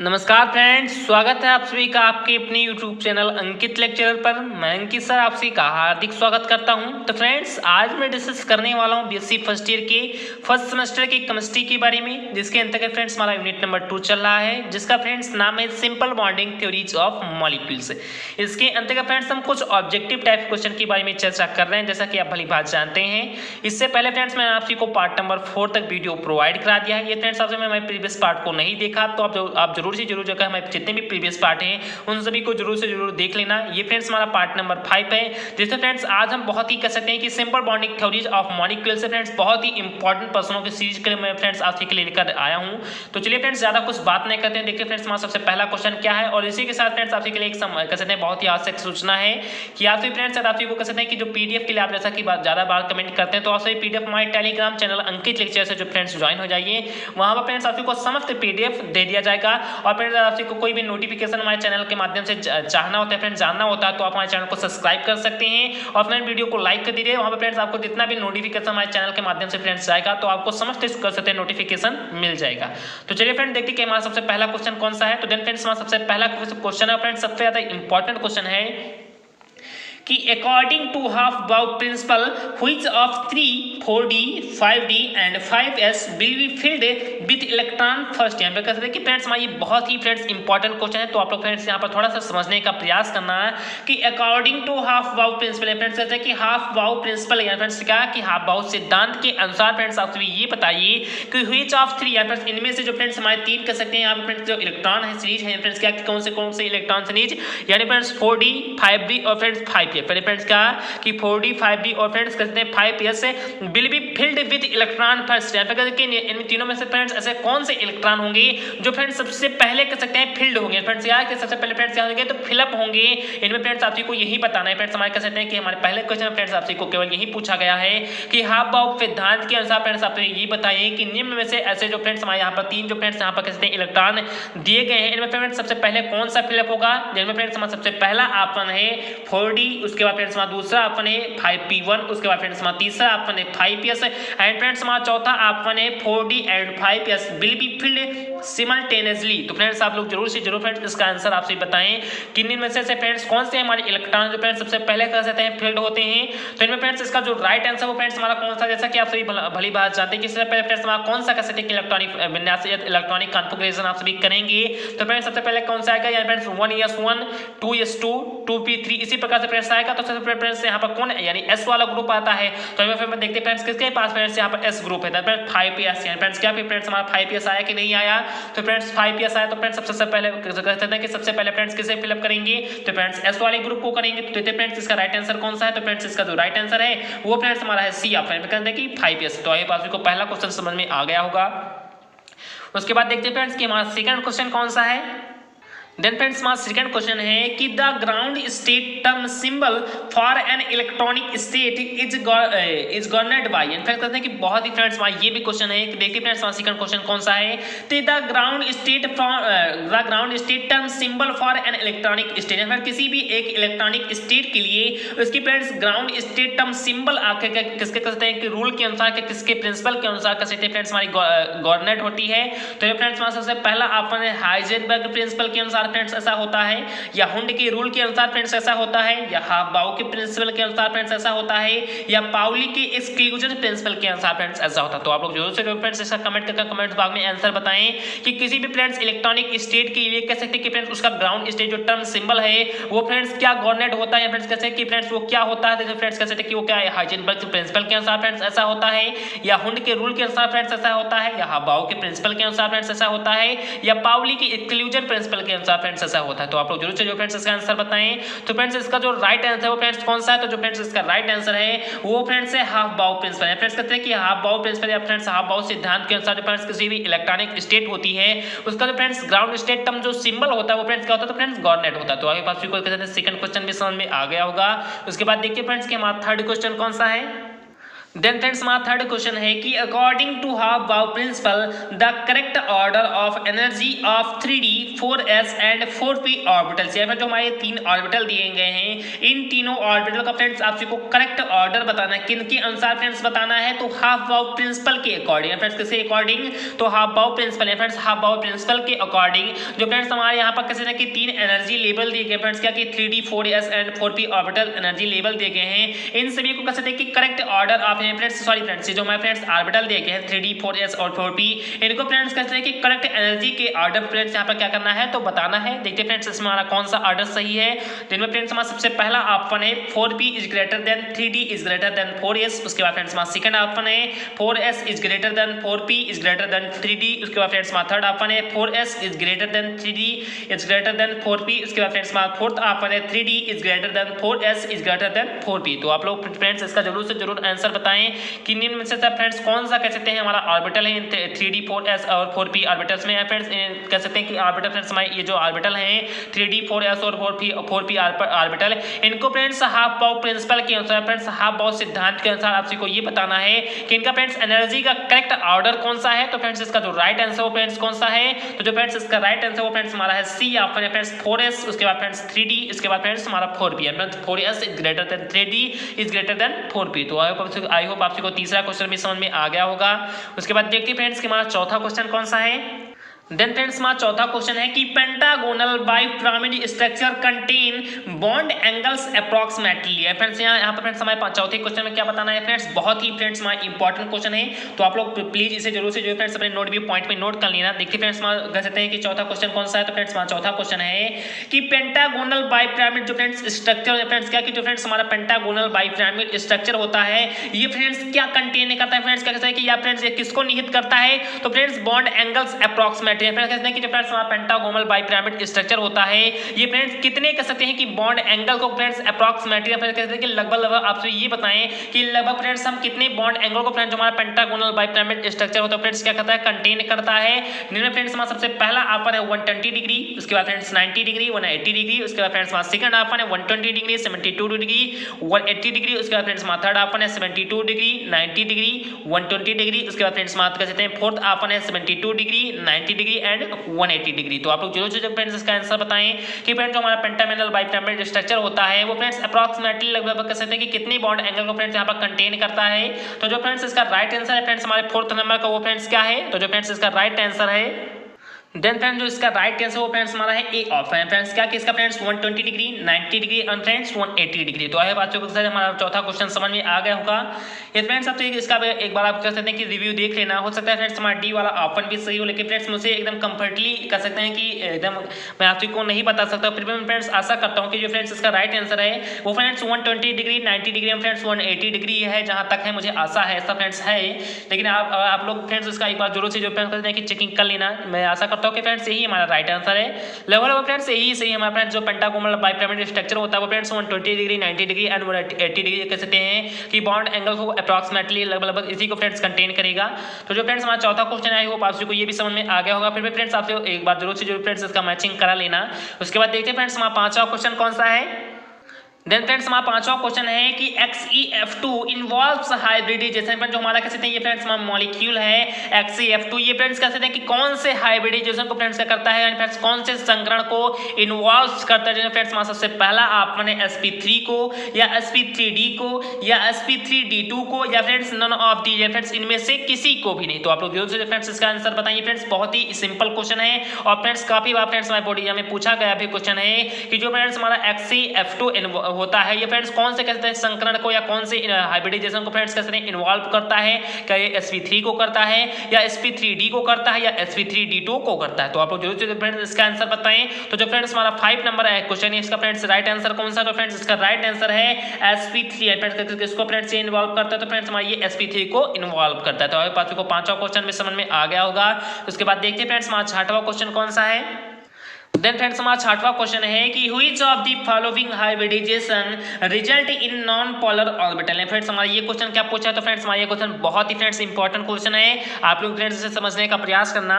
नमस्कार फ्रेंड्स, स्वागत है आप सभी का आपके अपने यूट्यूब चैनल अंकित लेक्चरर पर। मैं अंकित सर आप सभी का हार्दिक स्वागत करता हूं। तो फ्रेंड्स, आज मैं डिस्कस करने वाला हूं बीएससी फर्स्ट ईयर के फर्स्ट सेमेस्टर की केमिस्ट्री के बारे में, जिसके अंतर्गत फ्रेंड्स हमारा यूनिट नंबर 2 चल रहा है, जिसका फ्रेंड्स नाम है simple bonding theories of molecules. इसके अंतर्गत फ्रेंड्स हम कुछ ऑब्जेक्टिव टाइप क्वेश्चन के बारे में चर्चा कर रहे हैं, जैसा कि आप भली बात जानते हैं। इससे पहले फ्रेंड्स मैं आप सभी को पार्ट नंबर 4 तक वीडियो प्रोवाइड करा दिया है। ये फ्रेंड्स आपसे मैं प्रीवियस पार्ट को नहीं देखा तो आप जरूर से जरूर जगह हमारे जितने भी प्रीवियस पार्ट हैं उन सभी को जरूर से जरूर देख लेना। ये फ्रेंड्स हमारा पार्ट नंबर 5 है, जिसमें फ्रेंड्स आज हम बहुत ही कह सकते हैं कि simple bonding theories of molecules से फ्रेंड्स बहुत ही इंपॉर्टेंट प्रश्नों की सीरीज के लिए मैं फ्रेंड्स आप के लिए लेकर आया हूं। तो चलिए फ्रेंड्स, ज्यादा कुछ बात नहीं करते हैं, देखिए फ्रेंड्स हमारा सबसे पहला क्वेश्चन क्या है। और इसी के साथ फ्रेंड्स आप के लिए एक कह सकते हैं बहुत ही आवश्यक सूचना है कि आप फ्रेंड्स आप को कह सकते हैं कि जो पीडीएफ के लिए आप जैसा कि ज्यादा बार कमेंट करते हैं, तो आप सभी पीडीएफ हमारे टेलीग्राम चैनल अंकित लेक्चर से जो फ्रेंड्स ज्वाइन हो जाइए, वहां पर फ्रेंड्स आप को समस्त पीडीएफ दे दिया जाएगा। और फ्रेंड्स आप को कोई भी नोटिफिकेशन हमारे चैनल के माध्यम से चाहना होता है फ्रेंड्स, जानना होता है, तो आप हमारे चैनल को सब्सक्राइब कर सकते हैं और फ्रेंड वीडियो को लाइक कर दीजिए। वहां पर फ्रेंड्स आपको जितना भी नोटिफिकेशन हमारे चैनल के माध्यम से फ्रेंड्स जाएगा, तो आपको समस्त कर सकते हैं नोटिफिकेशन मिल जाएगा। तो चलिए फ्रेंड, देखते हैं कि हमारा सबसे पहला क्वेश्चन कौन सा है। तो देन फ्रेंड्स हमारा सबसे पहला क्वेश्चन है फ्रेंड्स, सबसे ज्यादा इंपॉर्टेंट क्वेश्चन है कि according to aufbau principle which of 3, 4d, 5d and 5s will be filled with electron first. यहाँ पे कह सकते हैं कि फ्रेंड्स हमारा ये बहुत ही फ्रेंड्स इंपॉर्टेंट क्वेश्चन है, तो आप लोग फ्रेंड्स यहाँ पर थोड़ा सा समझने का प्रयास करना है कि according to aufbau principal friends कहते हैं कि हाफ बाउ प्रिंसिपल या फ्रेंड्स क्या कि हाफ बाउ सिद्धांत के अनुसार फ्रेंड्स आप सभी ये बताइए कि व्हिच ऑफ 3 या फ्रेंड्स इनमें से जो फ्रेंड्स हमारे 3 कह सकते हैं यहाँ पे फ्रेंड्स जो इलेक्ट्रॉन है सीरीज है फ्रेंड्स क्या कौन से इलेक्ट्रॉन सीरीज, यानी फ्रेंड्स 4d, 5d और फ्रेंड्स 5p। पहले फ्रेंड्स क्या कि 4d, 5d और फ्रेंड्स कहते हैं 5s will be filled with electron first. इन तीनों में से फ्रेंड्स ऐसे कौन से इलेक्ट्रॉन होंगे जो फ्रेंड्स सबसे पहले कह सकते हैं फिल्ड होंगे। फ्रेंड्स यार कि सबसे पहले फ्रेंड्स क्या होंगे, तो फिलअप होंगे। इनमें फ्रेंड्स आप को यही बताना है फ्रेंड्स, हमारे कह सकते हैं कि हमारे पहले क्वेश्चन में फ्रेंड्स आपसे को केवल यही पूछा गया है कि हाफ बाउ सिद्धांत के अनुसार फ्रेंड्स आप ये बताइए कि निम्न में से ऐसे जो फ्रेंड्स हमारे यहाँ पर 3 जो फ्रेंड्स यहाँ पर कह सकते हैं इलेक्ट्रॉन दिए गए हैं, इनमें फ्रेंड्स सबसे पहले कौन सा फिलअप होगा। जिनमें फ्रेंड्स हमारा सबसे पहला ऑप्शन है 4d, उसके बाद फ्रेंड्स हमारा दूसरा ऑप्शन है 5p1, उसके बाद फ्रेंड्स हमारा तीसरा ऑप्शन है 5ps एंड फ्रेंड्स हमारा चौथा ऑप्शन है 4d and 5s will be field simultaneously. तो फ्रेंड्स आप लोग जरूर से जरूर फ्रेंड्स इसका आंसर आपसे बताएं कि इनमें से फ्रेंड्स कौन से हमारे इलेक्ट्रॉन जो फ्रेंड्स सबसे पहले कह सकते हैं फिल्ड होते हैं। तो इनमें फ्रेंड्स इसका जो राइट आंसर वो फ्रेंड्स हमारा कौन सा, जैसा कि आप सभी भली बात जानते हैं कि इससे पहले फ्रेंड्स हमारा कौन सा कह सकते हैं इलेक्ट्रॉनिक विन्यास या इलेक्ट्रॉनिक कॉन्फ़िगरेशन आप सभी करेंगे। तो फ्रेंड्स सबसे पहले कौन सा आएगा, या फ्रेंड्स 1s1, 2s2, 2p3 इसी प्रकार से फ्रेंड्स आएगा। तो सबसे फ्रेंड्स यहाँ पर कौन है, यानी s वाला ग्रुप आता है। तो हमें फिर देखते हैं फ्रेंड्स किसके पास फ्रेंड्स यहाँ पर s ग्रुप है, फ्रेंड्स 5ps यानी फ्रेंड्स क्या फ्रेंड्स हमारा 5ps आया कि नहीं आया। तो फ्रेंड्स 5ps आया, तो फ्रेंड्स सबसे पहले कहते हैं कि सबसे पहले फ्रेंड्स किसे फिलअप करेंगे, तो फ्रेंड्स s वाले ग्रुप को करेंगे। तो देखते फ्रेंड्स इसका राइट आंसर कौन सा है। तो फ्रेंड्स इसका जो राइट आंसर है वो फ्रेंड्स हमारा है सी ऑप्शन, कहते हैं कि 5ps। तो आइए पास को पहला क्वेश्चन समझ में आ गया होगा। उसके बाद देखते हैं फ्रेंड्स कि हमारा सेकंड क्वेश्चन कौन सा है। देन फ्रेंड्स हमारा सेकंड क्वेश्चन है कि the ground state term symbol for an electronic state is governed bye. In fact कहते हैं कि बहुत ही फ्रेंड्स हमारा ये भी क्वेश्चन है कि देखिए फ्रेंड्स हमारा सेकंड क्वेश्चन कौन सा है। तो the ground state term symbol for an electronic state, in fact किसी भी एक इलेक्ट्रॉनिक स्टेट के लिए उसकी friends ground state term symbol आखिर किसके कहते हैं कि रूल के अनुसार के किसके प्रिंसिपल के अनुसार कह सकते हैं फ्रेंड्स हमारी गवर्नड होती है। तो ये फ्रेंड्स हमारा सबसे पहला ऑप्शन है हाइजेनबर्ग प्रिंसिपल के अनुसार फ्रेंड्स ऐसा होता है, या हुंड के रूल के अनुसार फ्रेंड्स ऐसा होता है, या हाफ बाउ के प्रिंसिपल के अनुसार फ्रेंड्स ऐसा होता है, या पाउली के एक्सक्लूजन प्रिंसिपल के अनुसार फ्रेंड्स ऐसा होता है। तो आप लोग जरूर से फ्रेंड्स ऐसा कमेंट करके कमेंट बॉक्स में आंसर बताएं कि किसी भी फ्रेंड्स इलेक्ट्रॉनिक स्टेट के लिए कह सकते हैं कि फ्रेंड्स उसका ग्राउंड स्टेट जो टर्म सिंबल है वो फ्रेंड्स क्या गवर्नड होता है, फ्रेंड्स कहते हैं कि फ्रेंड्स वो क्या होता है। तो फ्रेंड्स कहते हैं कि वो क्या है, हाइजेनबर्ग प्रिंसिपल के अनुसार फ्रेंड्स ऐसा होता है, या हुंड के रूल के अनुसार फ्रेंड्स ऐसा होता है, या हाफ बाउ के प्रिंसिपल के अनुसार फ्रेंड्स ऐसा होता है, या पाउली के एक्सक्लूजन प्रिंसिपल के अनुसार फ्रेंड्स ऐसा होता है। तो आप लोग जरूर से जो फ्रेंड्स इसका आंसर बताएं। तो फ्रेंड्स इसका जो राइट आंसर है वो फ्रेंड्स कौन सा है। तो जो फ्रेंड्स इसका राइट आंसर है वो फ्रेंड्स है हाफ बाउ प्रिंसिपल। फ्रेंड्स कहते हैं कि हाफ बाउ प्रिंसिपल या फ्रेंड्स हाफ बाउ सिद्धांत के अनुसार जो फ्रेंड्स किसी भी इलेक्ट्रॉनिक स्टेट होती है उसका जो फ्रेंड्स ग्राउंड स्टेट टर्म जो सिंबल होता है वो फ्रेंड्स क्या होता है, तो फ्रेंड्स गवर्नड होता है। तो आगे पास को कहते हैं सेकंड क्वेश्चन भी समझ में आ गया होगा। उसके बाद देखिए फ्रेंड्स कि हमारा थर्ड क्वेश्चन कौन सा है। देन फ्रेंड्स हमारा थर्ड क्वेश्चन है कि according to Aufbau principle the correct order of energy of 3d 4s and 4p orbitals, या फिर जो हमारे तीन ऑर्बिटल दिए गए हैं इन तीनों ऑर्बिटल का फ्रेंड्स आपको करेक्ट ऑर्डर बताना है, किन के अनुसार फ्रेंड्स बताना है, तो हाफ-बाउ प्रिंसिपल के अकॉर्डिंग। फ्रेंड्स किसके अकॉर्डिंग, तो हाफ-बाउ प्रिंसिपल है फ्रेंड्स, हाफ-बाउ प्रिंसिपल के अकॉर्डिंग जो फ्रेंड्स हमारे यहाँ पर कैसे कि तीन एनर्जी लेवल दिए गए फ्रेंड्स, क्या कि 3d 4s and 4p orbital energy level दिए गए हैं, इन सभी को कैसे कि correct order of friends sorry friends जो हमारे फ्रेंड्स ऑर्बिटल दिए गए हैं 3d 4s और 4p, इनको फ्रेंड्स कहते हैं कि करेक्ट एनर्जी के ऑर्डर फ्रेंड्स यहाँ पर क्या करना है तो बताना है। देखते फ्रेंड्स इसमें हमारा कौन सा ऑर्डर सही है, जिनमें फ्रेंड्स हमारा सबसे पहला ऑप्शन है 4p is greater than 3d is greater than 4s, उसके बाद फ्रेंड्स हमारा सेकंड ऑप्शन है 4s is greater than 4p is greater than 3d, उसके बाद फ्रेंड्स हमारा थर्ड ऑप्शन है 4s is greater than 3d is greater than 4p, उसके बाद फ्रेंड्स हमारा फोर्थ ऑप्शन है 3d is greater than 4s is greater than 4p। तो आप लोग फ्रेंड्स इसका जरूर से जरूर आंसर बताएं कि निम्न में से फ्रेंड्स कौन सा कह सकते हैं हमारा ऑर्बिटल है 3d 4s और 4p ऑर्बिटल्स में फ्रेंड्स कह सकते हैं कि ऑर्बिटल फ्रेंड्स हमारे ये जो ऑर्बिटल हैं 3d 4s और 4p ऑर्बिटल, इनको फ्रेंड्स हाफ बाउ प्रिंसिपल के अनुसार फ्रेंड्स हाफ बाउ सिद्धांत के अनुसार आपको ये बताना है कि इनका फ्रेंड्स एनर्जी का करेक्ट ऑर्डर कौन सा है। तो फ्रेंड्स इसका जो राइट आंसर वो फ्रेंड्स कौन सा है, तो जो फ्रेंड्स इसका राइट आंसर वो फ्रेंड्स हमारा है सी ऑप्शन है फ्रेंड्स 4s, उसके बाद फ्रेंड्स 3d, उसके बाद फ्रेंड्स हमारा 4p है friends 4s is greater than 3d is greater than 4p। तो आई होप आपको तीसरा क्वेश्चन भी समझ में आ गया होगा। उसके बाद देखते हैं फ्रेंड्स कि हमारा चौथा क्वेश्चन कौन सा है। देन फ्रेंड्स हमारा चौथा क्वेश्चन है कि pentagonal bipyramid structure contain bond angles approximately है फ्रेंड्स। यहाँ पर फ्रेंड्स हमारे चौथे क्वेश्चन में क्या बताना है फ्रेंड्स, बहुत ही फ्रेंड्स हमारा इंपॉर्टेंट क्वेश्चन है, तो आप लोग प्लीज इसे जरूर से जो फ्रेंड्स अपने नोट भी पॉइंट में नोट कर लेना। देखिए फ्रेंड्स हमारा कह सकते हैं कि चौथा क्वेश्चन कौन सा है, तो फ्रेंड्स हमारा चौथा क्वेश्चन है कि पेंटागोनल बाइपिरामिड जो फ्रेंड्स स्ट्रक्चर है फ्रेंड्स, क्या कि जो फ्रेंड्स हमारा पेंटागोनल बाइपिरामिड स्ट्रक्चर होता है ये फ्रेंड्स क्या कंटेन करता है फ्रेंड्स, क्या कहते हैं कि या फ्रेंड्स ये किसको निहित करता है, तो friends bond angles approximately friends कहते हैं कि फ्रेंड्स हमारा पेंटागोनल बाइपिरामिड स्ट्रक्चर होता है ये फ्रेंड्स कितने कह सकते हैं कि बॉन्ड एंगल को फ्रेंड्स अप्रॉक्सीमेटली फ्रेंड्स कहते हैं कि लगभग आपसे ये बताएं कि लगभग फ्रेंड्स हम कितने बॉन्ड एंगल को फ्रेंड्स हमारा पेंटागोनल बाइपिरामिड स्ट्रक्चर होता है फ्रेंड्स क्या करता है कंटेन करता है। जिनमें फ्रेंड्स हमारा सबसे पहला ऑप्शन है 120 डिग्री, उसके बाद फ्रेंड्स 90 डिग्री, 180 डिग्री, उसके बाद फ्रेंड्स हमारा सेकंड ऑप्शन है 120 डिग्री, 72 डिग्री, 180 डिग्री, उसके बाद फ्रेंड्स हमारा थर्ड ऑप्शन है 72 डिग्री, 90 डिग्री, 120 डिग्री, उसके बाद फ्रेंड्स हमारा कह सकते हैं फोर्थ ऑप्शन है 72 डिग्री, 90 डिग्री एंड 180 डिग्री। तो आप लोग जो फ्रेंड्स इसका आंसर बताएं कि फ्रेंड्स जो हमारा पेंटागोनल बाइपिरामिड स्ट्रक्चर होता है वो फ्रेंड्स अप्रॉक्सीमेटली लगभग कह सकते हैं कि कितनी बॉन्ड एंगल को फ्रेंड्स यहाँ पर कंटेन करता है। तो जो फ्रेंड्स इसका राइट आंसर है फ्रेंड्स हमारे फोर्थ नंबर का वो फ्रेंड्स क्या है, तो जो फ्रेंड्स इसका राइट आंसर है देन फ्रेंड्स जो इसका राइट आंसर वो फ्रेंड्स हमारा है ए ऑप्शन है फ्रेंड्स क्या कि इसका friends 120 degree, 90 degree and friends 180 degree. तो आई बात को हमारा चौथा क्वेश्चन समझ में आ गया होगा। ये फ्रेंड्स अब तो इसका एक बार आप कह सकते हैं कि रिव्यू देख लेना, हो सकता है फ्रेंड्स हमारा डी वाला ऑप्शन भी सही हो, लेकिन फ्रेंड्स मुझे एकदम कंफर्टली कह सकते हैं कि एकदम मैं आपको नहीं बता सकता, फिर भी मैं फ्रेंड्स आशा करता हूँ कि जो फ्रेंड्स इसका राइट आंसर है वो friends 120 degree, 90 degree friends 180 degree है, जहाँ तक है मुझे आशा है ऐसा फ्रेंड्स है। लेकिन आप लोग फ्रेंड्स इसका एक बार जरूर से जो फ्रेंड्स कहते हैं कि चेकिंग कर लेना। मैं आशा करता हूँ कि फ्रेंड्स यही हमारा राइट आंसर है। लगभग फ्रेंड्स यही सही हमारा फ्रेंड्स जो पेंटागोनल बाइपिरामिड स्ट्रक्चर होता है वो friends 120 degree, 90 degree and 180 degree कह सकते हैं कि बॉन्ड एंगल को अप्रॉक्सीमेटली लगभग इसी को फ्रेंड्स कंटेन करेगा। तो जो फ्रेंड्स हमारा चौथा क्वेश्चन है वो आपको ये भी समझ में आ गया होगा, फिर भी फ्रेंड्स आपसे एक बार जरूर से जो फ्रेंड्स इसका मैचिंग करा लेना। उसके बाद देखते हैं फ्रेंड्स हमारा पांचवा क्वेश्चन कौन सा है। देन फ्रेंड्स हमारा पांचवा क्वेश्चन है कि XeF2 इन्वॉल्व्स हाइब्रिडाइजेशन, जो हमारा कह सकते हैं ये फ्रेंड्स हमारा मॉलिक्यूल है XeF2, ये फ्रेंड्स कह सकते हैं कि कौन से हाइब्रिडाइजेशन को फ्रेंड्स क्या करता है, यानी फ्रेंड्स कौन से संकरण को इन्वॉल्व करता है। फ्रेंड्स हमारा सबसे पहला ऑप्शन है sp3 को या sp3d को या sp3d2 को या friends none of the, friends इनमें से किसी को भी नहीं। तो आप लोग जरूर से फ्रेंड्स इसका आंसर बताइए। फ्रेंड्स बहुत ही सिंपल क्वेश्चन है और फ्रेंड्स काफी बार फ्रेंड्स हमारे बोर्ड में पूछा गया भी क्वेश्चन है कि जो फ्रेंड्स हमारा XeF2 होता है ये फ्रेंड्स कौन से कहते हैं संकरण को या कौन से हाइब्रिडाइजेशन को फ्रेंड्स कहते हैं इन्वॉल्व करता है, क्या ये sp3 को करता है या sp3d को करता है या sp3d2 को करता है। तो आप लोग जरूर से फ्रेंड्स इसका आंसर बताएं। तो जो फ्रेंड्स हमारा 5 नंबर है क्वेश्चन है इसका फ्रेंड्स राइट आंसर कौन सा, तो फ्रेंड्स इसका राइट आंसर है sp3 है फ्रेंड्स, किसको फ्रेंड्स इन्वॉल्व करता है, तो फ्रेंड्स हमारा ये sp3 को इन्वॉल्व करता है। तो आप को पांचवा क्वेश्चन में समझ में आ गया होगा। उसके बाद देखते हैं फ्रेंड्स हमारा छठवां क्वेश्चन कौन सा है। देन फ्रेंड्स हमारा छठवां क्वेश्चन है कि which of the following hybridization result in non polar orbital है। फ्रेंड्स हमारा ये क्वेश्चन क्या पूछा है, तो फ्रेंड्स हमारा ये क्वेश्चन बहुत ही फ्रेंड्स इंपॉर्टेंट क्वेश्चन है, आप लोग फ्रेंड्स इसे समझने का प्रयास करना।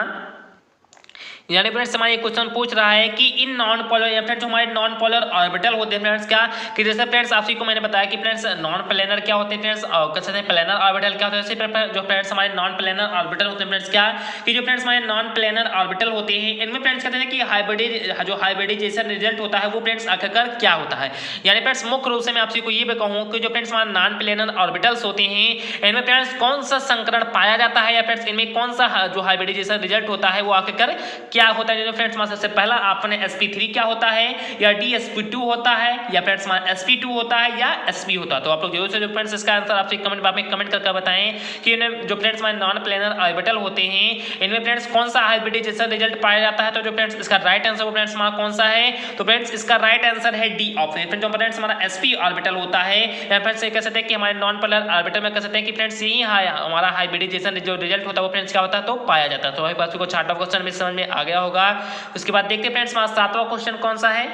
यानी फ्रेंड्स हमारा ये क्वेश्चन पूछ रहा है कि इन नॉन पोलर या फ्रेंड्स जो हमारे नॉन पोलर ऑर्बिटल होते हैं फ्रेंड्स क्या, कि जैसे फ्रेंड्स आपसी को मैंने बताया कि फ्रेंड्स नॉन प्लेनर क्या होते हैं फ्रेंड्स, और कहते हैं प्लेनर ऑर्बिटल क्या होता है। जैसे जो फ्रेंड्स हमारे नॉन प्लेनर ऑर्बिटल होते हैं फ्रेंड्स क्या, कि जो फ्रेंड्स हमारे नॉन प्लेनर ऑर्बिटल होते हैं इनमें फ्रेंड्स कहते हैं कि हाइब्रिडाइजेशन रिजल्ट होता है वो फ्रेंड्स आखिरकार क्या होता है। यानी फ्रेंड्स मुख्य रूप से मैं आपसे को ये भी कहूँ कि जो फ्रेंड्स हमारे नॉन प्लेनर ऑर्बिटल्स होते हैं इनमें फ्रेंड्स कौन सा संकरण पाया जाता है, या फ्रेंड्स इनमें कौन सा जो हाइब्रिडाइजेशन रिजल्ट होता है वो आखिरकार क्या होता है। जो फ्रेंड्स सबसे पहला आपने sp3 क्या होता है, या dsp2 होता है, या फ्रेंड्स sp2 होता है, या sp होता है। तो आप लोग जरूर से जो फ्रेंड्स इसका आंसर आपसे कमेंट बॉक्स में कमेंट करके बताएं कि इन्हें जो फ्रेंड्स हमारे नॉन प्लेनर ऑर्बिटल होते हैं इनमें फ्रेंड्स कौन सा हाइब्रिडाइजेशन रिजल्ट पाया जाता है। तो जो फ्रेंड्स इसका राइट आंसर वो फ्रेंड्स हमारा कौन सा है, तो फ्रेंड्स इसका राइट आंसर है डी ऑप्शन। जो फ्रेंड्स हमारा sp ऑर्बिटल होता है या फ्रेंड्स ये कह सकते हैं कि हमारे नॉन पोलर ऑर्बिटल में कह सकते हैं कि फ्रेंड्स यही हमारा हाइब्रिडाइजेशन जो रिजल्ट होता है वो फ्रेंड्स क्या होता है, तो पाया जाता है। तो वही बात को चार्ट ऑफ क्वेश्चन में समझ में आ गया होगा। उसके बाद देखते हैं फ्रेंड्स हमारा सातवां क्वेश्चन कौन सा है।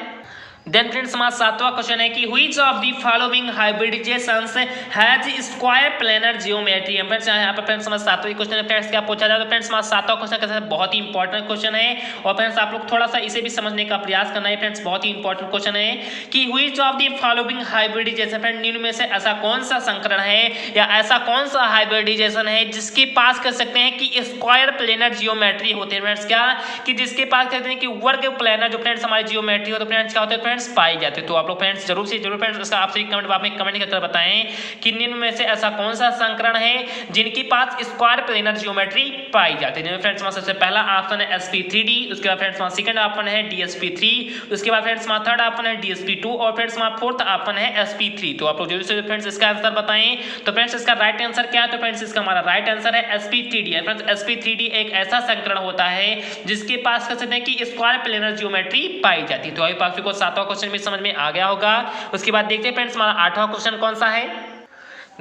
देन फ्रेंड्स हमारा सातवां क्वेश्चन है कि which of the following hybridisations has square planar geometry. Friends यहाँ पर फ्रेंड्स हमारा सातवां क्वेश्चन है फ्रेंड्स क्या पूछा जाए, तो फ्रेंड्स हमारा सातवां क्वेश्चन कैसा है, बहुत ही इंपॉर्टेंट क्वेश्चन है और फ्रेंड्स आप लोग थोड़ा सा इसे भी समझने का प्रयास करना है। फ्रेंड्स बहुत ही इंपॉर्टेंट क्वेश्चन है कि which of the following hybridization, friend निम्न में से ऐसा कौन सा संकरण है या ऐसा कौन सा हाइब्रिडाइजेशन है जिसके पास कह सकते हैं कि स्क्वायर प्लेनर जियोमेट्री होते हैं। फ्रेंड्स क्या, कि जिसके पास कहते हैं कि वर्ग प्लेनर जो फ्रेंड्स हमारी जियोमेट्री हो, तो फ्रेंड्स क्या होते हैं फ्रेंड्स पाई जाते हैं। तो आप लोग फ्रेंड्स जरूर फ्रेंड्स इसका आपसे कमेंट बॉक्स में कमेंट करके बताएं कि निम्न में से ऐसा कौन सा संकरण है जिनके पास स्क्वायर प्लेनर जियोमेट्री पाई जाती है। फ्रेंड्स हमारा सबसे पहला ऑप्शन है sp3d, उसके बाद फ्रेंड्स हमारा सेकंड ऑप्शन है dsp3, उसके बाद फ्रेंड्स हमारा थर्ड ऑप्शन है dsp2 और फ्रेंड्स हमारा फोर्थ ऑप्शन है sp3। तो आप लोग जरूर से फ्रेंड्स इसका आंसर बताएं। तो फ्रेंड्स इसका राइट आंसर क्या है, तो फ्रेंड्स इसका हमारा राइट आंसर है sp3d। फ्रेंड्स sp3d एक ऐसा संकरण होता है जिसके पास कह सकते हैं कि स्क्वायर प्लेनर जियोमेट्री पाई जाती है। तो अभी आपको सातवां क्वेश्चन भी समझ में आ गया होगा। उसके बाद देखते हैं फ्रेंड्स हमारा आठवां क्वेश्चन कौन सा है।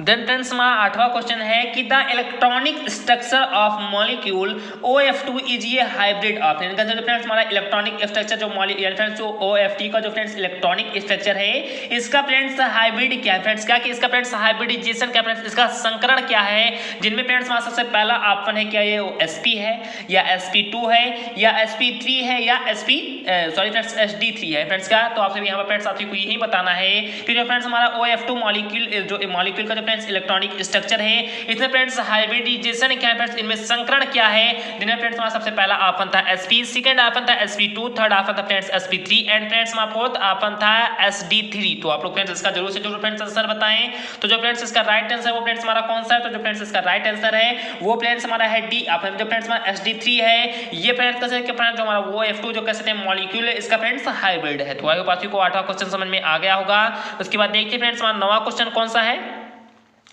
देन फ्रेंड्स हमारा आठवां क्वेश्चन है कि the electronic structure of molecule OF2 is a hybrid of. इनका जो फ्रेंड्स हमारा इलेक्ट्रॉनिक स्ट्रक्चर जो फ्रेंड्स जो OFT का जो फ्रेंड्स इलेक्ट्रॉनिक स्ट्रक्चर है इसका फ्रेंड्स हाइब्रिड क्या है। फ्रेंड्स क्या कि इसका फ्रेंड्स हाइब्रिडाइजेशन क्या, फ्रेंड्स इसका संकरण क्या है, जिनमें फ्रेंड्स हमारा सबसे पहला ऑप्शन है क्या, ये sp है या sp2 है या sp3 है या फ्रेंड्स sd3 है। फ्रेंड्स क्या, तो आपसे यहाँ पर फ्रेंड्स आपको यही बताना है कि जो फ्रेंड्स हमारा OF2 मॉलिक्यूल का फ्रेंड्स इलेक्ट्रॉनिक स्ट्रक्चर है इसमें फ्रेंड्स हाइब्रिडाइजेशन क्या है, फ्रेंड्स इनमें संकरण क्या है, जिनमें फ्रेंड्स हमारा सबसे पहला ऑप्शन था sp, सेकंड ऑप्शन था sp2, थर्ड ऑप्शन था फ्रेंड्स sp3 एंड फ्रेंड्स हमारा फोर्थ ऑप्शन था sd3। तो आप लोग फ्रेंड्स इसका जरूर से जरूर फ्रेंड्स आंसर बताएं। तो जो फ्रेंड्स इसका राइट आंसर वो फ्रेंड्स हमारा कौन सा है, तो जो फ्रेंड्स इसका राइट आंसर है वो फ्रेंड्स हमारा है डी ऑप्शन। जो फ्रेंड्स हमारा sd3 है ये फ्रेंड्स कैसे कि फ्रेंड्स जो हमारा OF2 जो कहते हैं मॉलिक्यूल है इसका फ्रेंड्स हाइब्रिड है। तो आई होप आपको आठवां क्वेश्चन समझ में आ गया होगा। उसके बाद देखिए फ्रेंड्स हमारा नौवां क्वेश्चन कौन सा है।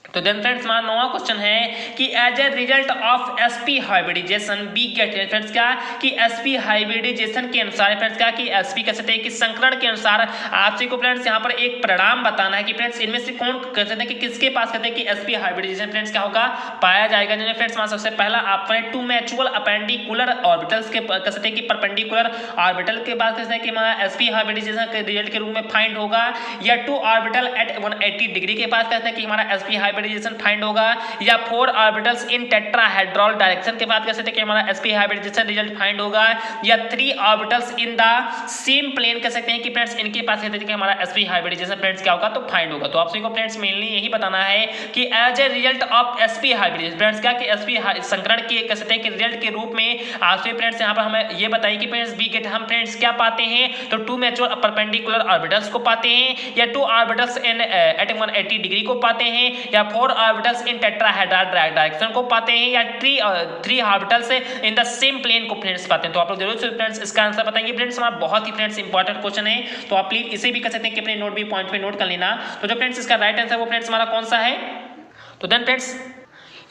तो देन फ्रेंड्स हमारा नौवां क्वेश्चन है कि as a result of sp hybridization be get, friends क्या कि sp हाइब्रिडाइजेशन के अनुसार फ्रेंड्स क्या कि sp कह सकते हैं कि संकरण के अनुसार आपसे को फ्रेंड्स यहाँ पर एक परिणाम बताना है कि फ्रेंड्स इनमें से कौन कह सकते हैं कि किसके पास कहते हैं कि sp हाइब्रिडाइजेशन फ्रेंड्स क्या होगा पाया जाएगा। जिनमें फ्रेंड्स हमारा सबसे पहला ऑप्शन है टू म्यूचुअल अपेंडिकुलर ऑर्बिटल्स के कह सकते हैं कि परपेंडिकुलर ऑर्बिटल के बाद कहते हैं कि हमारा sp हाइब्रिडाइजेशन के रिजल्ट के रूप में फाइंड होगा, या टू ऑर्बिटल एट 180 डिग्री के पास कहते हैं कि हमारा sp हाइब्रिडाइजेशन फाइंड होगा, या four orbitals in tetrahedral direction के बाद कह सकते हैं कि हमारा sp हाइब्रिडाइजेशन रिजल्ट फाइंड होगा, या three orbitals in the same plane कह सकते हैं कि फ्रेंड्स इनके पास कहते हैं कि हमारा sp हाइब्रिडाइजेशन फ्रेंड्स क्या होगा तो फाइंड होगा। तो आप सभी को फ्रेंड्स मेनली यही बताना है कि as a result of sp hybridization friends क्या कि sp संकरण के कह सकते हैं कि रिजल्ट के रूप में आप सभी फ्रेंड्स यहां पर हमें ये बताइए कि फ्रेंड्स बी गेट हम फ्रेंड्स क्या पाते हैं, तो टू म्यूचुअल परपेंडिकुलर ऑर्बिटल्स को पाते हैं, या two orbitals in at 180 degree को पाते हैं, या four orbitals in tetrahedral direction को पाते हैं, या three orbitals in the same plane को फ्रेंड्स पाते हैं। तो आप लोग जरूर से फ्रेंड्स इसका आंसर बताएंगे। फ्रेंड्स हमारा बहुत ही फ्रेंड्स इंपॉर्टेंट क्वेश्चन है, तो आप प्लीज इसे भी कह सकते हैं कि अपने नोट भी पॉइंट पे नोट कर लेना। तो जो फ्रेंड्स इसका राइट आंसर वो फ्रेंड्स हमारा कौन सा है, तो देन फ्रेंड्स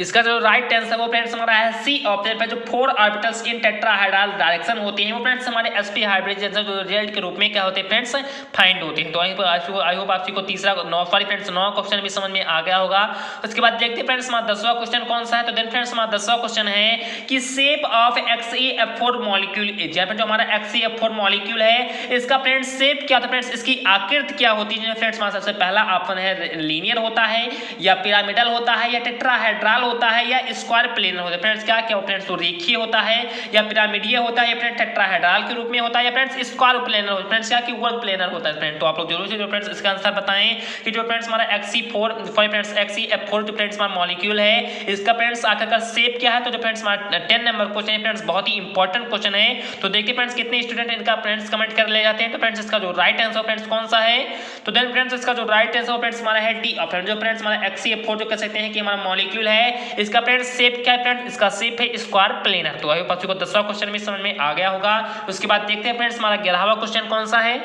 इसका जो राइट आंसर वो फ्रेंड्स हमारा है सी ऑप्शन पे, जो four orbitals in tetrahedral direction होते हैं वो फ्रेंड्स हमारे sp हाइब्रिडाइजेशन जो रिजल्ट के रूप में क्या होते हैं फ्रेंड्स फाइंड होते हैं। तो आई होप आपको तीसरा फ्रेंड्स 9 क्वेश्चन भी समझ में आ गया होगा। उसके बाद देखते हैं फ्रेंड्स हमारा 10वां क्वेश्चन कौन सा है। तो देन फ्रेंड्स हमारा 10वां क्वेश्चन है कि shape of XeF4 molecule is, जो हमारा XeF4 मॉलिक्यूल है इसका फ्रेंड्स शेप क्या होता है, फ्रेंड्स इसकी आकृति क्या होती है। फ्रेंड्स हमारा सबसे पहला ऑप्शन है लीनियर होता है, या पिरामिडल होता है, या टेट्राहेड्रल होता है या स्क्वायर प्लेनर होता है फ्रेंड्स, क्या क्या फ्रेंड्स, तो रेखीय होता है या पिरामिडीय होता है या फ्रेंड्स टेट्राहेड्रल के रूप में होता है या फ्रेंड्स स्क्वायर प्लेनर होता है फ्रेंड्स, क्या कि वर्ग प्लेनर होता है फ्रेंड्स। तो आप लोग जरूर से जो फ्रेंड्स इसका आंसर बताएं कि जो फ्रेंड्स हमारा XE4 फ्रेंड्स XeF4 जो फ्रेंड्स हमारा मॉलिक्यूल है इसका फ्रेंड्स आकार का शेप क्या है। तो जो फ्रेंड्स हमारा 10 नंबर क्वेश्चन है फ्रेंड्स, बहुत ही इंपॉर्टेंट क्वेश्चन है। तो देखिए फ्रेंड्स कितने स्टूडेंट इनका फ्रेंड्स कमेंट कर ले जाते हैं। तो फ्रेंड्स इसका जो राइट आंसर फ्रेंड्स कौन सा है, तो देन फ्रेंड्स इसका जो राइट आंसर फ्रेंड्स हमारा है डी ऑप्शन। जो फ्रेंड्स हमारा XeF4 जो कह सकते हैं कि हमारा मॉलिक्यूल है इसका फ्रेंड्स शेप क्या है फ्रेंड्स, इसका शेप है स्क्वायर प्लेनर। तो आई होप आपको 10वां क्वेश्चन भी समझ में आ गया होगा। उसके बाद देखते हैं फ्रेंड्स हमारा 11वां क्वेश्चन कौन सा है।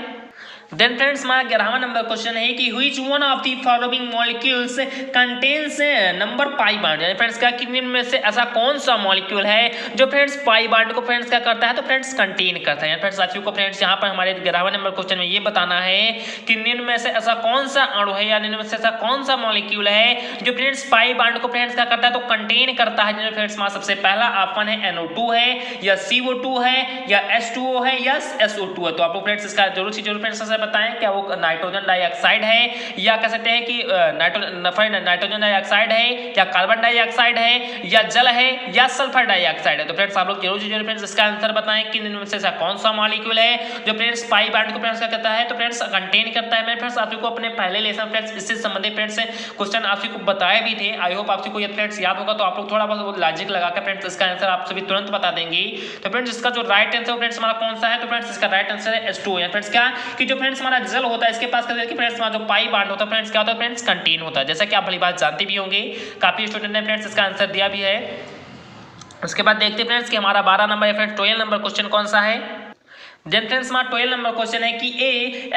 देन फ्रेंड्स हमारा 11वां नंबर क्वेश्चन है कि which one of the following molecules contains number pi bond. यानी फ्रेंड्स क्या कि निम्न में से ऐसा कौन सा मॉलिक्यूल है जो फ्रेंड्स पाई बॉन्ड को फ्रेंड्स क्या करता है, तो फ्रेंड्स कंटेन करता है। यानी फ्रेंड्स साथियों को फ्रेंड्स यहाँ पर हमारे 11वां नंबर क्वेश्चन में ये बताना है कि निम्न में से ऐसा कौन सा अणु है या निम्न में से ऐसा कौन सा मॉलिक्यूल है जो फ्रेंड्स पाई बॉन्ड को फ्रेंड्स क्या करता है, तो कंटेन करता है। जिसमें फ्रेंड्स हमारा सबसे पहला ऑप्शन है NO2 है या CO2 है या H2O है या SO2 है। तो आप लोग फ्रेंड्स इसका जरूर से जरूर फ्रेंड्स बताएं क्या वो नाइट्रोजन डाइऑक्साइड है या कह सकते हैं कि नाइट्रोजन डाइऑक्साइड है या कार्बन डाइऑक्साइड है या जल है या सल्फर डाइऑक्साइड है। तो फ्रेंड्स आप लोग जरूर से जरूर फ्रेंड्स इसका आंसर बताएं कि इनमें से ऐसा कौन सा मॉलिक्यूल है जो फ्रेंड्स पाई बॉन्ड को फ्रेंड्स क्या करता है, तो फ्रेंड्स कंटेन करता है। मैं फ्रेंड्स आपको अपने पहले लेसन फ्रेंड्स इससे संबंधित फ्रेंड्स क्वेश्चन आपको बताए भी थे। आई होप आपको ये फ्रेंड्स याद होगा। तो आप लोग थोड़ा बहुत लॉजिक लगाकर फ्रेंड्स इसका आंसर आप सभी तुरंत बता देंगे। तो फ्रेंड्स इसका जो राइट आंसर फ्रेंड्स हमारा कौन सा है, तो फ्रेंड्स इसका राइट आंसर है H2O। या फ्रेंड्स क्या कि जो फ्रेंड्स हमारा जल होता है इसके पास कहते हैं कि फ्रेंड्स हमारा जो पाई बॉन्ड होता है फ्रेंड्स क्या होता है, फ्रेंड्स कंटेन होता है। जैसा कि आप भली बात जानते भी होंगे, काफी स्टूडेंट ने फ्रेंड्स इसका आंसर दिया भी है। उसके बाद देखते हैं फ्रेंड्स कि हमारा 12 नंबर या फ्रेंड्स 12 नंबर क्वेश्चन कौन सा है। देन फ्रेंड्स हमारा 12 नंबर क्वेश्चन है कि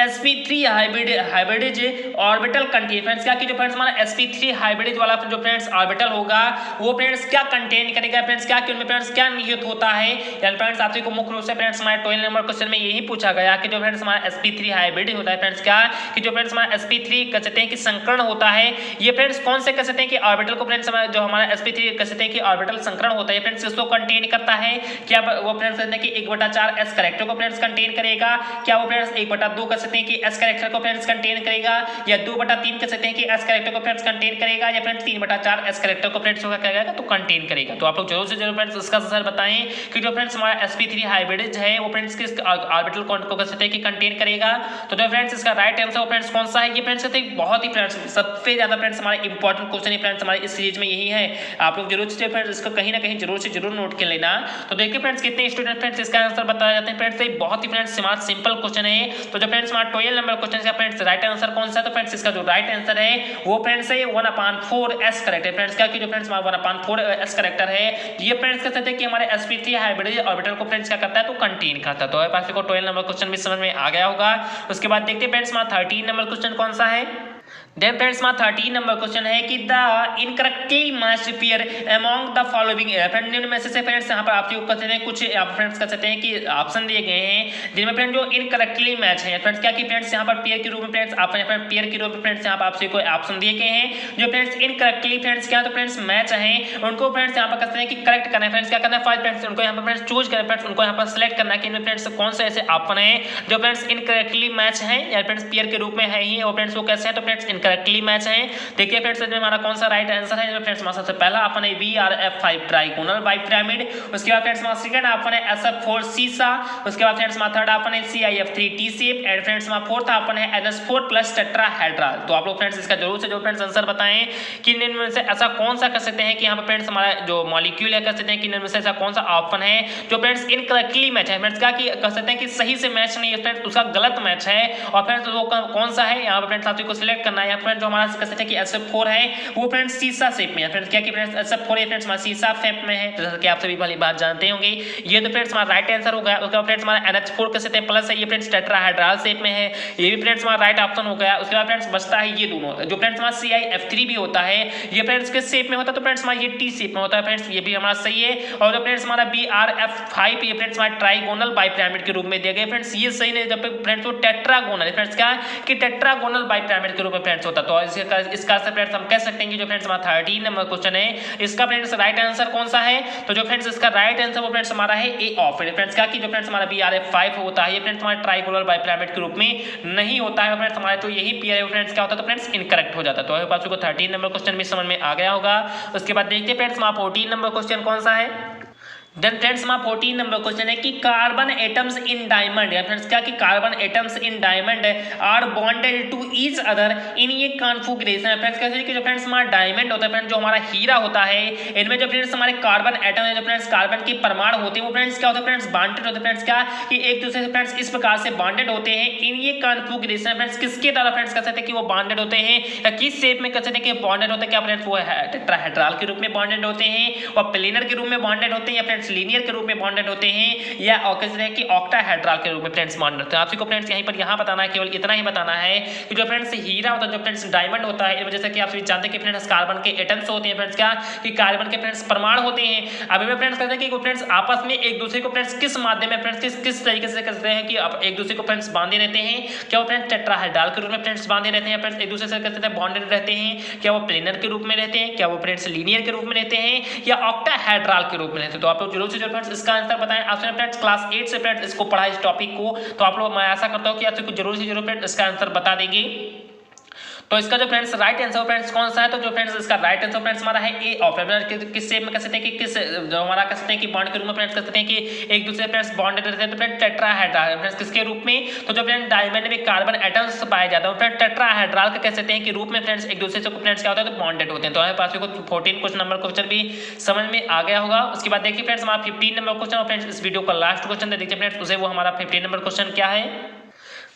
sp3 hybrid orbital contain. Friends क्या कि जो फ्रेंड्स हमारा sp3 हाइब्रिड वाला जो फ्रेंड्स ऑर्बिटल होगा वो फ्रेंड्स क्या कंटेन करेगा, फ्रेंड्स क्या कि उनमें फ्रेंड्स क्या निहित होता है। यानी फ्रेंड्स आपसे को मुख्य रूप से फ्रेंड्स हमारे 12 नंबर क्वेश्चन में यही पूछा गया कि जो फ्रेंड्स हमारा sp3 हाइब्रिड होता है फ्रेंड्स क्या कि जो फ्रेंड्स हमारा sp3 कह सकते हैं कि संकरण होता है। ये फ्रेंड्स कौन से कह सकते हैं कि ऑर्बिटल को फ्रेंड्स जो हमारा sp3 कह सकते हैं कि ऑर्बिटल संकरण होता है फ्रेंड्स इसको कंटेन करता है। क्या वो फ्रेंड्स कहते हैं कि 1/4 s कैरेक्टर को फ्रेंड्स कंटेन करेगा, क्या वो फ्रेंड्स 1/2 कह सकते हैं कि s कैरेक्टर को फ्रेंड्स कंटेन करेगा या 2/3 कह सकते हैं कि s कैरेक्टर को फ्रेंड्स कंटेन करेगा या फ्रेंड्स 3/4 s कैरेक्टर को फ्रेंड्स क्या करेगा, तो कंटेन करेगा। तो आप लोग जरूर से जरूर फ्रेंड्स इसका आंसर बताएं कि जो फ्रेंड्स हमारा sp3 हाइब्रिड है वो फ्रेंड्स किस ऑर्बिटल को कह सकते हैं कि कंटेन करेगा। तो जो फ्रेंड्स इसका राइट आंसर वो फ्रेंड्स कौन सा है, ये फ्रेंड्स कहते हैं बहुत ही फ्रेंड्स सबसे ज्यादा फ्रेंड्स हमारे इंपॉर्टेंट क्वेश्चन है फ्रेंड्स हमारे इस सीरीज में यही है। आप लोग जरूर से फ्रेंड्स इसको कहीं ना कहीं जरूर से जरूर नोट कर लेना। तो देखिए फ्रेंड्स कितने स्टूडेंट फ्रेंड्स इसका आंसर बताया जाते हैं फ्रेंड्स, बहुत ही फ्रेंड्स सिंपल क्वेश्चन है। तो जो फ्रेंड्स हमारा 12 नंबर क्वेश्चन का फ्रेंड्स राइट आंसर कौन सा है, तो फ्रेंड्स इसका जो राइट आंसर है वो फ्रेंड्स है 1/4 s करेक्टर। फ्रेंड्स क्या कि जो फ्रेंड्स हमारा 1/4 s करेक्टर है ये फ्रेंड्स कह सकते हैं कि हमारे sp3 हाइब्रिड ऑर्बिटल को फ्रेंड्स क्या करता है, तो कंटेन करता है। तो आपको 12 नंबर क्वेश्चन भी समझ में आ गया होगा। उसके बाद देखते हैं फ्रेंड्स हमारा 13 नंबर क्वेश्चन कौन सा है। देन फ्रेंड्स हमारा 13 नंबर क्वेश्चन है कि the incorrectly matched pair among the following friend निम्न में से फ्रेंड्स यहाँ पर आपके ऊपर से कुछ आप फ्रेंड्स कह सकते हैं कि ऑप्शन दिए गए हैं जिनमें फ्रेंड जो इनकरेक्टली मैच है। फ्रेंड्स क्या कि फ्रेंड्स यहाँ पर पेयर के रूप में फ्रेंड्स आप पेयर के रूप में फ्रेंड्स यहाँ पर आपसे कोई ऑप्शन दिए गए हैं जो फ्रेंड्स इनकरेक्टली फ्रेंड्स क्या तो फ्रेंड्स मैच है उनको फ्रेंड्स यहाँ पर कहते हैं कि करेक्ट करना है। फ्रेंड्स क्या करना है, फाइव फ्रेंड्स उनको यहाँ पर फ्रेंड्स चूज करना है, फ्रेंड्स उनको यहाँ पर सिलेक्ट करना है कि इनमें फ्रेंड्स कौन से ऐसे ऑप्शन है जो फ्रेंड्स इनकरेक्टली मैच है या फ्रेंड्स पेयर के रूप में है ही, और फ्रेंड्स वो कैसे हैं तो फ्रेंड्स इनकरेक्टली मैच है। देखिए फ्रेंड्स इसमें हमारा कौन सा राइट आंसर है, फ्रेंड्स हमारा सबसे पहला ऑप्शन है BRF5 ट्राइगोनल बाइपिरामिड। उसके बाद फ्रेंड्स हमारा सेकंड ऑप्शन है SF4 सीसा। उसके बाद फ्रेंड्स हमारा थर्ड ऑप्शन है CIF3 T shape and friends हमारा फोर्थ ऑप्शन है NS4 प्लस टेट्राहेड्रल। तो आप लोग फ्रेंड्स इसका जरूर से जो फ्रेंड्स आंसर बताएं कि इनमें से ऐसा कौन सा कह सकते हैं कि यहाँ पर फ्रेंड्स हमारा जो मॉलिक्यूल है कह सकते हैं कि इनमें से ऐसा कौन सा ऑप्शन है जो फ्रेंड्स इनकरेक्टली मैच है। फ्रेंड्स क्या कि कह सकते हैं कि सही से मैच नहीं है फ्रेंड्स, उसका गलत मैच है। और फ्रेंड्स वो कौन सा है यहाँ पर फ्रेंड्स आपको सिलेक्ट करना है। फ्रेंड्स जो हमारा कह सकते हैं कि SF4 है वो फ्रेंड्स सीसा शेप में है। फ्रेंड्स क्या कि फ्रेंड्स SF4 है फ्रेंड्स हमारा सीसा शेप में है, जैसा कि आप सभी वाली बात जानते होंगे। ये तो फ्रेंड्स हमारा राइट आंसर हो गया। उसके बाद फ्रेंड्स हमारा NH4 कह सकते हैं प्लस है, ये फ्रेंड्स टेट्राहेड्रल शेप में है, ये भी फ्रेंड्स हमारा राइट ऑप्शन हो गया। उसके बाद फ्रेंड्स बचता है ये दोनों जो फ्रेंड्स हमारा CIF3 भी होता है, ये फ्रेंड्स किस शेप में होता है तो फ्रेंड्स हमारा ये टी शेप में होता है। फ्रेंड्स ये भी हमारा सही है। और जो फ्रेंड्स हमारा BRF5 ये फ्रेंड्स हमारा ट्राइगोनल बाइपिरामिड के रूप में दिया गया। फ्रेंड्स ये सही नहीं, जब फ्रेंड्स वो टेट्रागोनल फ्रेंड्स क्या कि टेट्रागोनल बाइपिरामिड के रूप में फ्रेंड्स फ्रेंड्स होता। तो इसका फ्रेंड्स हम कह सकते हैं कि जो फ्रेंड्स हमारा 13 नंबर क्वेश्चन है इसका फ्रेंड्स राइट आंसर कौन सा है? तो जो फ्रेंड्स इसका राइट आंसर वो फ्रेंड्स हमारा है ए ऑप्शन। फ्रेंड्स क्या कि जो फ्रेंड्स हमारा BRF5 होता है ये फ्रेंड्स हमारा ट्राइगोनल बाइपिरामिड के रूप में नहीं होता है फ्रेंड्स हमारे, तो यही PRF फ्रेंड्स क्या होता है तो फ्रेंड्स इनकरेक्ट हो जाता है। तो आई होप आपको 13 नंबर क्वेश्चन भी समझ में आ गया होगा। उसके बाद देखते हैं फ्रेंड्स हमारा 14 नंबर क्वेश्चन कौन सा है। देन फ्रेंड्स हमारा 14 नंबर क्वेश्चन है कि कार्बन एटम्स इन डायमंड या फ्रेंड्स क्या कि carbon atoms in diamond are bonded to each other in ये कॉन्फिगरेशन है। फ्रेंड्स कैसे कि जो फ्रेंड्स हमारा डायमंड होता है फ्रेंड्स जो हमारा हीरा होता है इनमें जो फ्रेंड्स हमारे कार्बन एटम है जो फ्रेंड्स कार्बन के परमाणु होते हैं वो फ्रेंड्स क्या होता है फ्रेंड्स बॉन्डेड होते हैं। फ्रेंड्स क्या कि एक दूसरे से फ्रेंड्स इस प्रकार से बॉन्डेड होते हैं इन ये कॉन्फिगरेशन फ्रेंड्स किसके द्वारा फ्रेंड्स कह सकते हैं कि वो बॉन्डेड होते हैं या किस शेप में कह सकते हैं कि बॉन्डेड होते हैं। क्या फ्रेंड्स वो टेट्राहेड्रल के रूप में बॉन्डेड होते हैं और प्लेनर के रूप में बॉन्डेड होते हैं या फ्रेंड्स लीनियर के रूप में बॉन्डेड होते हैं या कहते हैं कि ऑक्टाहेड्रल के रूप में फ्रेंड्स बॉन्डेड होते हैं। आपको फ्रेंड्स यहीं पर यहाँ बताना है, केवल इतना ही बताना है कि जो फ्रेंड्स हीरा होता है जो फ्रेंड्स डायमंड होता है जैसे कि आप सभी जानते हैं कि फ्रेंड्स कार्बन के एटम्स होते हैं फ्रेंड्स क्या कि कार्बन के फ्रेंड्स परमाणु होते हैं। अब में फ्रेंड्स कहते हैं कि फ्रेंड्स आपस में एक दूसरे को फ्रेंड्स किस माध्यम में फ्रेंड्स किस तरीके से करते हैं कि आप एक दूसरे को फ्रेंड्स बांधे रहते हैं। क्या वो फ्रेंड्स टेट्राहेड्रल के रूप में फ्रेंड्स बांधे रहते हैं फ्रेंड्स एक दूसरे से कहते हैं बॉन्डेड रहते हैं। क्या वो प्लेनर के रूप में रहते हैं, क्या वो फ्रेंड्स लीनियर के रूप में रहते हैं या ऑक्टाहेड्रल के रूप में रहते हैं। तो आप लोग जरूर से फ्रेंड्स इसका आंसर बताएं। आपने फ्रेंड्स क्लास 8 से फ्रेंड्स इसको पढ़ा इस टॉपिक को, तो आप लोग मैं आशा करता हूँ कि आप सबको जरूर से जरूर फ्रेंड्स इसका आंसर बता देंगे। तो इसका जो फ्रेंड्स राइट आंसर फ्रेंड्स कौन सा है? तो जो फ्रेंड्स इसका राइट आंसर फ्रेंड्स हमारा है ए ऑप्शन। किस शेप में कह सकते हैं कि किस जो हमारा कह सकते हैं कि बॉन्ड के रूप में फ्रेंड्स कह सकते हैं कि एक दूसरे फ्रेंड्स बॉन्डेड रहते हैं तो फ्रेंड्स टेट्राहेड्रल फ्रेंड्स किसके रूप में? तो जो फ्रेंड्स डायमंड में कार्बन एटम्स पाए जाते हैं फ्रेंड्स टेट्राहेड्रल का कह सकते हैं कि रूप में फ्रेंड्स एक दूसरे से फ्रेंड्स क्या होता है तो बॉन्डेड होते हैं। तो हमारे पास 14 क्वेश्चन नंबर क्वेश्चन भी समझ में आ गया होगा। उसके बाद देखिए फ्रेंड्स हमारा 15 नंबर क्वेश्चन और फ्रेंड्स इस वीडियो का लास्ट क्वेश्चन देखिए फ्रेंड्स उसे वो हमारा 15 नंबर क्वेश्चन क्या है।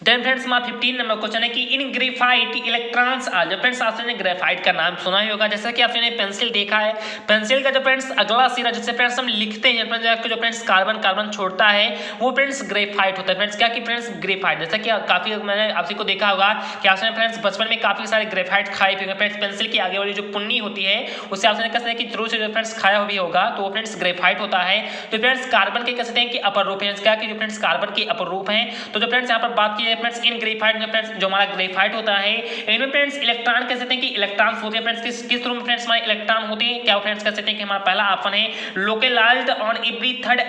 देन फ्रेंड्स हमारा 15 नंबर क्वेश्चन है कि इन ग्रेफाइट इलेक्ट्रॉन्स आ जो फ्रेंड्स आपने ग्रेफाइट का नाम सुना ही होगा जैसा कि आपने पेंसिल देखा है। पेंसिल का जो फ्रेंड्स अगला सिरा जिससे फ्रेंड्स हम लिखते हैं जो फ्रेंड्स कार्बन छोड़ता है वो फ्रेंड्स ग्रेफाइट होता है। फ्रेंड्स क्या कि फ्रेंड्स ग्रेफाइट जैसा कि काफी मैंने आपसे को देखा होगा कि आपने फ्रेंड्स बचपन में काफी सारे ग्रेफाइट खाए हुए फ्रेंड्स पेंसिल की आगे वाली जो पुन्नी होती है उससे आपने कह सकते हैं कि जरूर से फ्रेंड्स खाया भी होगा तो वो फ्रेंड्स ग्रेफाइट होता है। तो फ्रेंड्स कार्बन के कह सकते हैं कि अपर रूप है क्या कि जो फ्रेंड्स कार्बन के अपर रूप है। तो जो फ्रेंड्स यहाँ पर बात की है फ्रेंड्स इन ग्रेफाइट जो हमारा ग्रेफाइट होता है इनमें फ्रेंड्स इलेक्ट्रॉन कह सकते हैं कि इलेक्ट्रॉन्स होते हैं फ्रेंड्स किस रूप में फ्रेंड्स हमारे इलेक्ट्रॉन होते हैं। क्या फ्रेंड्स कह सकते हैं कि हमारा पहला ऑप्शन है localized on every third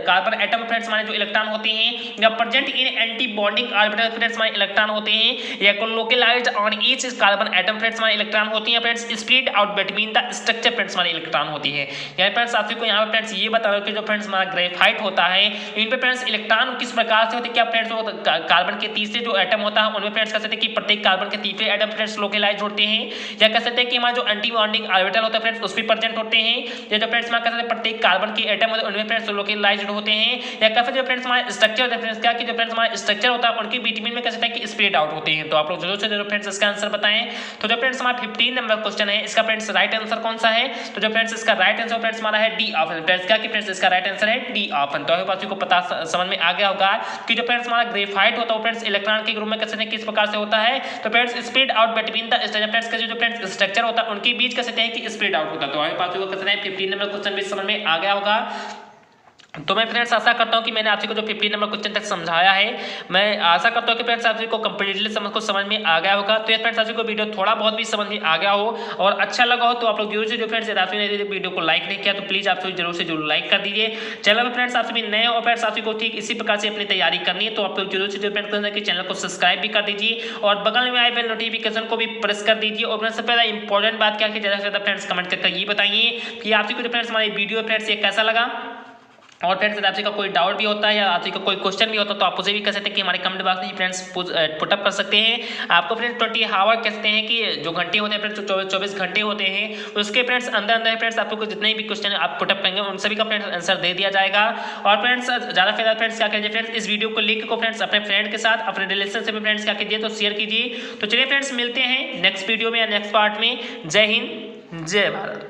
carbon atom friends हमारे जो इलेक्ट्रॉन होते हैं या present in anti bonding orbital friends हमारे इलेक्ट्रॉन होते हैं या localized on each carbon atom friends हमारे इलेक्ट्रॉन होती हैं friends spread out between the structure friends हमारे इलेक्ट्रॉन होती है। यानी फ्रेंड्स आपको यहाँ पे फ्रेंड्स ये बता रहा हूँ कि जो फ्रेंड्स हमारा ग्रेफाइट होता है इन पे फ्रेंड्स इलेक्ट्रॉन किस प्रकार से होते हैं। क्या फ्रेंड्स कार्बन के तीसरे जो एटम होता है उनमें फ्रेंड्स कह सकते हैं कि प्रत्येक कार्बन के तीसरे एटम फ्रेंड्स लोकलाइज्ड होते हैं या कह सकते हैं कि हमारा जो एंटी बॉन्डिंग ऑर्बिटल होता है फ्रेंड्स उस पे प्रेजेंट होते हैं या जो फ्रेंड्स हमारा कह सकते हैं प्रत्येक कार्बन के एटम होते हैं उनमें फ्रेंड्स लोकलाइज्ड होते हैं या कह सकते हैं जो फ्रेंड्स हमारा स्ट्रक्चर होता है फ्रेंड्स क्या कि जो फ्रेंड्स हमारा स्ट्रक्चर होता है उनके बीच में कह सकते हैं कि स्प्रेड आउट होते हैं। तो आप लोग जरूर से जरूर फ्रेंड्स इसका आंसर बताएं। तो जो फ्रेंड्स हमारा 15 नंबर क्वेश्चन है इसका फ्रेंड्स राइट आंसर कौन सा है? तो जो फ्रेंड्स इसका राइट आंसर फ्रेंड्स हमारा है डी ऑप्शन। फ्रेंड्स क्या कि फ्रेंड्स इसका राइट आंसर है डी ऑप्शन। तो आपको पता समझ में आ गया होगा कि जो फ्रेंड्स हमारा ग्रेफाइट होता है फ्रेंड्स इलेक्ट्रॉन के ग्रुप में कह सकते हैं किस प्रकार से होता है। तो friends spread out between the friends का जो फ्रेंड्स स्ट्रक्चर होता है उनके बीच कह सकते हैं कि स्प्रेड आउट होता है। तो हमारे पास कह सकते हैं 15 नंबर क्वेश्चन भी समझ में आ गया होगा। तो मैं फ्रेंड्स आशा करता हूं कि मैंने आपको जो 15 नंबर क्वेश्चन तक समझाया है मैं आशा करता हूं कि फ्रेंड्स आपको कंप्लीटली समझ में आ गया होगा। तो फ्रेंड्स आपको वीडियो थोड़ा बहुत भी समझ में आ गया हो और अच्छा लगा हो तो आप लोग जरूर से जो फ्रेंड्स आपने वीडियो को लाइक नहीं किया तो प्लीज आप जरूर से जरूर लाइक कर दीजिए। चैनल में फ्रेंड्स आप सभी नए और फ्रेंड्स आपको ठीक इसी प्रकार से अपनी तैयारी करनी है तो आप लोग जरूर से जो फ्रेंड्स चैनल को सब्सक्राइब भी कर दीजिए और बगल में आए बेल नोटिफिकेशन को भी प्रेस कर दीजिए। और सबसे पहला इंपॉर्टेंट बात क्या है कि ज़्यादा से ज़्यादा फ्रेंड्स कमेंट करके ये बताइए कि आपको जो फ्रेंड्स हमारी वीडियो फ्रेंड्स ये कैसा लगा। और फ्रेंड्स आपसे का कोई डाउट भी होता है या आपसे का कोई क्वेश्चन भी होता है तो आप उसे भी कह सकते हैं कि हमारे कमेंट बॉक्स में फ्रेंड्स पुटअप कर सकते हैं। आपको फ्रेंड्स 20 आवर कहते हैं कि जो घंटे होते हैं फ्रेंड्स 24 घंटे होते हैं उसके फ्रेंड्स अंदर फ्रेंड्स आपको जितने भी क्वेश्चन आप पुटअप करेंगे उन सभी का फ्रेंड्स आंसर दे दिया जाएगा। और फ्रेंड्स ज़्यादा से ज़्यादा फ्रेंड्स क्या कीजिए फ्रेंड्स इस वीडियो को लिंक को फ्रेंड्स अपने फ्रेंड के साथ अपने रिलेशन से भी फ्रेंड्स क्या कीजिए तो शेयर कीजिए। तो चलिए फ्रेंड्स मिलते हैं नेक्स्ट वीडियो में या नेक्स्ट पार्ट में। जय हिंद जय भारत।